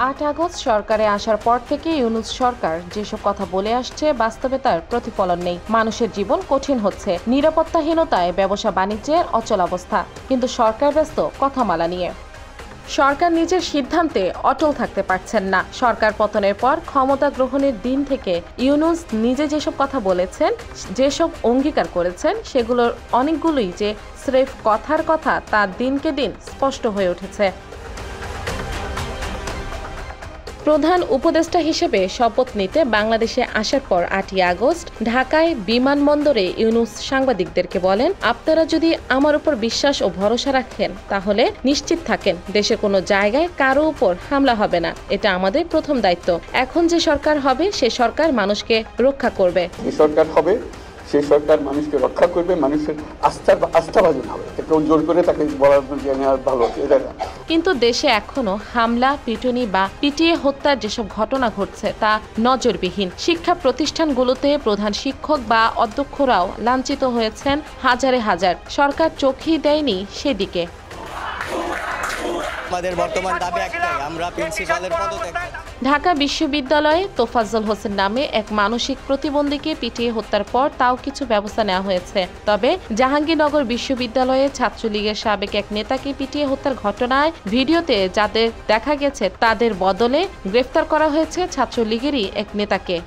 ৮ August সরকারে আসার পর থেকে ইউনূস সরকার যেসব কথা বলে আসছে বাস্তবে তার প্রতিফলন নেই। মানুষের জীবন কঠিন হচ্ছে, নিরাপত্তাহীনতায় ব্যবসা বাণিজ্যের অচলাবস্থা, কিন্তু সরকার ব্যস্ত কথামালা নিয়ে। সরকার নিজের সিদ্ধান্তে অটল থাকতে পারছেন না। সরকার পতনের পর ক্ষমতা গ্রহণের দিন থেকে ইউনূস নিজে যেসব কথা বলেছেন, যেসব অঙ্গীকার করেছেন, সেগুলোর অনেকগুলোই যে স্রেফ কথার কথা তা দিনকে দিন স্পষ্ট হয়ে উঠেছে। প্রধান উপদেষ্টা হিসেবে শপথ নিতে বাংলাদেশে আসার পর ৮ই আগস্ট ঢাকায় বিমানবন্দরে ইউনূস সাংবাদিকদেরকে বলেন, আপনারা যদি আমার উপর বিশ্বাস ও ভরসা রাখেন তাহলে নিশ্চিত থাকেন দেশের কোনো জায়গায় কারো উপর হামলা হবে না। এটা আমাদের প্রথম দায়িত্ব। এখন যে সরকার হবে সে সরকার মানুষকে রক্ষা করবে। সরকার হবে সেই সরকার মানুষকে রক্ষা করবে, মানুষের আস্থাভাজন হবে। কেউ জোর করে তাকে বলার ভালো এটা না। কিন্তু দেশে এখনো হামলা, পিটুনি বা পিটিয়ে হত্যার যেসব ঘটনা ঘটছে তা নজরবিহীন। শিক্ষা প্রতিষ্ঠানগুলোতে প্রধান শিক্ষক বা অধ্যক্ষরাও লাঞ্ছিত হয়েছেন হাজারে হাজার। সরকার চোখই দেয়নি সেদিকে। আমাদের বর্তমান দাবি একটাই, আমরা প্রিন্সিপালের পদত্যাগ। ঢাকা বিশ্ববিদ্যালয়ে তোফাজ্জল হোসেন নামে এক মানসিক প্রতিবন্ধীকে পিটিয়ে হত্যার পর তাও কিছু ব্যবস্থা নেওয়া হয়েছে। তবে জাহাঙ্গীরনগর বিশ্ববিদ্যালয়ে ছাত্রলীগের সাবেক এক নেতাকে পিটিয়ে হত্যার ঘটনায় ভিডিওতে যাদের দেখা গেছে তাদের বদলে গ্রেফতার করা হয়েছে ছাত্রলীগেরই এক নেতাকে।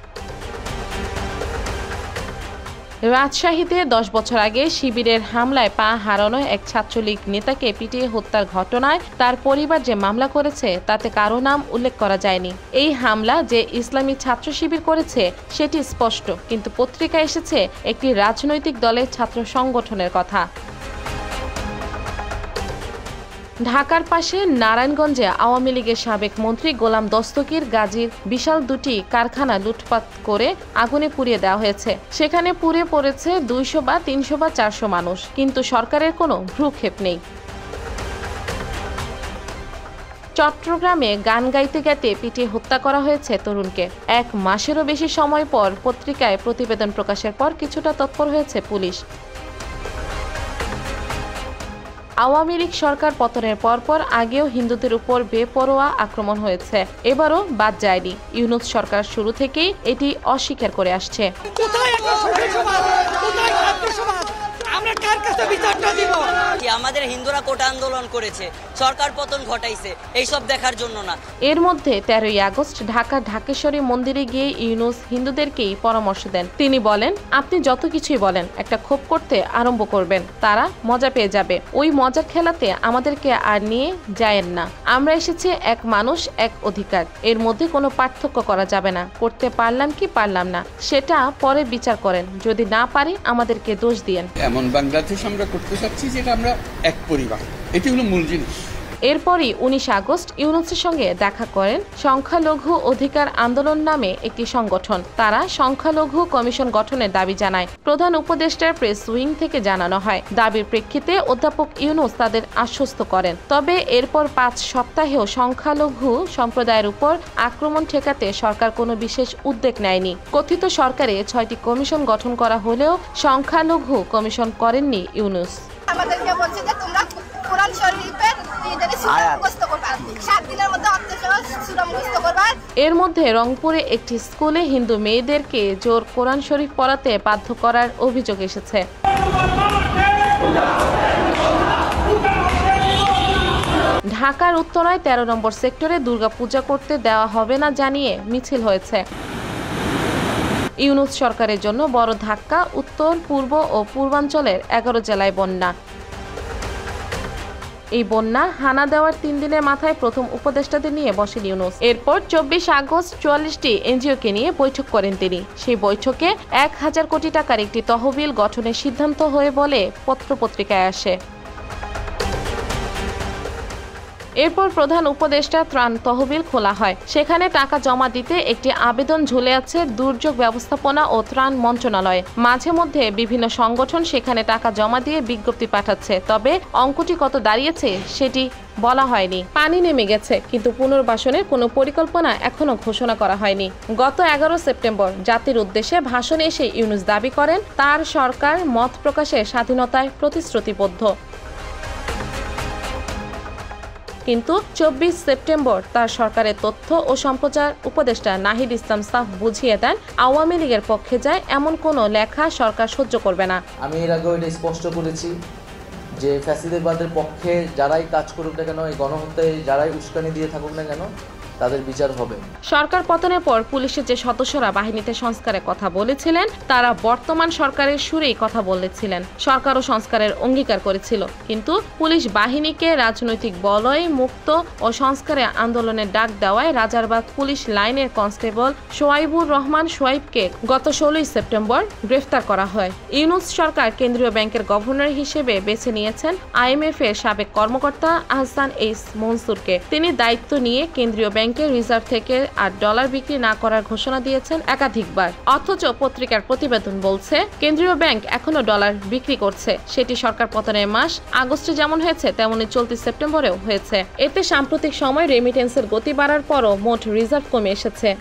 রাজশাহীতে ১০ বছর আগে শিবিরের হামলায় পা হারানো এক ছাত্রলীগ নেতাকে পিটিয়ে হত্যার ঘটনায় তার পরিবার যে মামলা করেছে তাতে কারো নাম উল্লেখ করা যায়নি। এই হামলা যে ইসলামী ছাত্র শিবির করেছে সেটি স্পষ্ট, কিন্তু পত্রিকায় এসেছে একটি রাজনৈতিক দলের ছাত্র সংগঠনের কথা। ঢাকার পাশে নারায়ণগঞ্জে আওয়ামী লীগের সাবেক মন্ত্রী গোলাম দস্তগীর গাজীর বিশাল দুটি কারখানা লুটপাট করে আগুনে পুড়িয়ে দেওয়া হয়েছে। সেখানে পুড়ে পড়েছে ২০০ বা ৩০০ বা ৪০০ মানুষ, কিন্তু সরকারের কোনো ভ্রুক্ষেপ নেই। চট্টগ্রামে গান গাইতে গাইতে পিটিয়ে হত্যা করা হয়েছে তরুণকে। ১ মাসেরও বেশি সময় পর পত্রিকায় প্রতিবেদন প্রকাশের পর কিছুটা তৎপর হয়েছে পুলিশ। আওয়ামী লীগ সরকার পতনের পরপর আগেও হিন্দুদের উপর বেপরোয়া আক্রমণ হয়েছে, এবারও বাদ যায়নি। ইউনূস সরকার শুরু থেকেই এটি অস্বীকার করে আসছে। আমাদের হিন্দুরা কোটা আন্দোলন করেছে, সরকার পতন ঘটাইছে, এইসব দেখার জন্য না। এর মধ্যে ১৩ই আগস্ট ঢাকার ঢাকেশ্বরী মন্দিরে গিয়ে ইউনূস হিন্দুদেরকেই পরামর্শ দেন। তিনি বলেন, আপনি যত কিছুই বলেন একটা ক্ষোভ করতে আরম্ভ করবেন, তারা মজা পেয়ে যাবে। ওই মজার খেলাতে আমাদেরকে আর নিয়ে যায়েন না। আমরা এসেছি এক মানুষ এক অধিকার, এর মধ্যে কোনো পার্থক্য করা যাবে না। করতে পারলাম কি পারলাম না সেটা পরে বিচার করেন, যদি না পারি আমাদেরকে দোষ দিয়েন। এমন বাংলাদেশ আমরা করতে চাচ্ছি যেটা আমরা এক পরিবার, এটি হলো মূল জিনিস। এরপরই ১৯ আগস্ট ইউনূসের সঙ্গে দেখা করেন সংখ্যালঘু অধিকার আন্দোলন নামে একটি সংগঠন। তারা সংখ্যালঘু কমিশন গঠনের দাবি জানায়। প্রধান উপদেষ্টার প্রেস উইং থেকে জানানো হয়, দাবির প্রেক্ষিতে অধ্যাপক ইউনূস তাদের আশ্বস্ত করেন। তবে এরপর ৫ সপ্তাহেও সংখ্যালঘু সম্প্রদায়ের উপর আক্রমণ ঠেকাতে সরকার কোনো বিশেষ উদ্যোগ নেয়নি। কথিত সরকারে ৬টি কমিশন গঠন করা হলেও সংখ্যালঘু কমিশন করেননি ইউনূস। আমাদেরকে বলছে যে তোমরা কোরআন শরীফের এর মধ্যে রংপুরে একটি স্কুলে হিন্দু মেয়েদেরকে জোর কোরআন শরীফ পড়াতে বাধ্য করার অভিযোগ এসেছে। ঢাকার উত্তরায় ১৩ নম্বর সেক্টরে দুর্গাপূজা করতে দেওয়া হবে না জানিয়ে মিছিল হয়েছে। ইউনূস সরকারের জন্য বড় ধাক্কা, উত্তর, পূর্ব ও পূর্বাঞ্চলের ১১ জেলায় বন্যা। এই বন্যা হানা দেওয়ার ৩ দিনের মাথায় প্রথম উপদেষ্টাদের নিয়ে বসেন ইউনূস। এরপর ২৪ আগস্ট ৪৪টি এনজিওকে নিয়ে বৈঠক করেন তিনি। সেই বৈঠকে ১,০০০ কোটি টাকার একটি তহবিল গঠনের সিদ্ধান্ত হয়ে বলে পত্রপত্রিকায় আসে। এরপর প্রধান উপদেষ্টা ত্রাণ তহবিল খোলা হয়। সেখানে টাকা জমা দিতে একটি আবেদন ঝুলে আছে দুর্যোগ ব্যবস্থাপনা ও ত্রাণ মন্ত্রণালয়ে। মাঝে মধ্যে বিভিন্ন সংগঠন সেখানে টাকা জমা দিয়ে বিজ্ঞপ্তি পাঠাচ্ছে, তবে অঙ্কটি কত দাঁড়িয়েছে সেটি বলা হয়নি। পানি নেমে গেছে, কিন্তু পুনর্বাসনের কোনো পরিকল্পনা এখনো ঘোষণা করা হয়নি। গত ১১ সেপ্টেম্বর জাতির উদ্দেশ্যে ভাষণে এসে ইউনূস দাবি করেন, তার সরকার মত প্রকাশের স্বাধীনতায় প্রতিশ্রুতিবদ্ধ। কিন্তু 24 সেপ্টেম্বর তার সরকারের তথ্য ও সম্প্রচার উপদেষ্টা নাহিদ ইসলাম সাফ বুঝিয়ে দেন আওয়ামী লীগের পক্ষে যায় এমন কোনো লেখা সরকার সহ্য করবে না। আমি এর আগেও এটা স্পষ্ট করেছি যে ফ্যাসিবাদের পক্ষে যারাই কাজ করুক না কেন, এই গণহত্যায় যারাই উস্কানি দিয়ে থাকুক না কেন, তাদের বিচার হবে। সরকার পতনের পর পুলিশের যে সদস্যরা বাহিনীতে সংস্কারের কথা বলেছিলেন তারা বর্তমান সরকারের সুরেই কথা বলেছিলেন। সরকারও সংস্কারের অঙ্গীকার করেছিল, কিন্তু পুলিশ বাহিনীকে রাজনৈতিক বলয় মুক্ত ও সংস্কারে আন্দোলনের ডাক দেওয়ায় রাজারবাগ পুলিশ লাইনের কনস্টেবল সোয়াইবুর রহমান সোয়াইবকে গত 16 সেপ্টেম্বর গ্রেফতার করা হয়। ইউনূস সরকার কেন্দ্রীয় ব্যাংকের গভর্নর হিসেবে বেছে নিয়েছেন IMF এর সাবেক কর্মকর্তা আহসান এইস মনসুরকে। তিনি দায়িত্ব নিয়ে কেন্দ্রীয় ব্যাংকের রিজার্ভ থেকে আর ডলার বিক্রি না করার ঘোষণা দিয়েছেন একাধিকবার। অথচ পত্রিকার প্রতিবেদন বলছে কেন্দ্রীয় ব্যাংক এখনো ডলার বিক্রি করছে। সেটি সরকার পতনের মাস আগস্টে যেমন হয়েছে তেমনি চলতি সেপ্টেম্বরেও হয়েছে। এতে সাম্প্রতিক সময় রেমিটেন্সের গতি বাড়ার পরও মোট রিজার্ভ কমে এসেছে।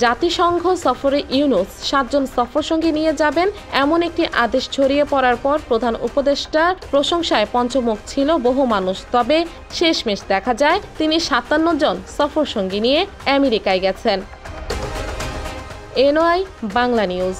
জাতিসংঘ সফরে ইউনূস 7 জন সফরসঙ্গী নিয়ে যাবেন এমন একটি আদেশ ছড়িয়ে পড়ার পর প্রধান উপদেষ্টার প্রশংসায় পঞ্চমুখ ছিল বহু মানুষ। তবে শেষমেশ দেখা যায় তিনি 57 জন সফরসঙ্গী নিয়ে আমেরিকায় গেছেন। NOI Bangla news.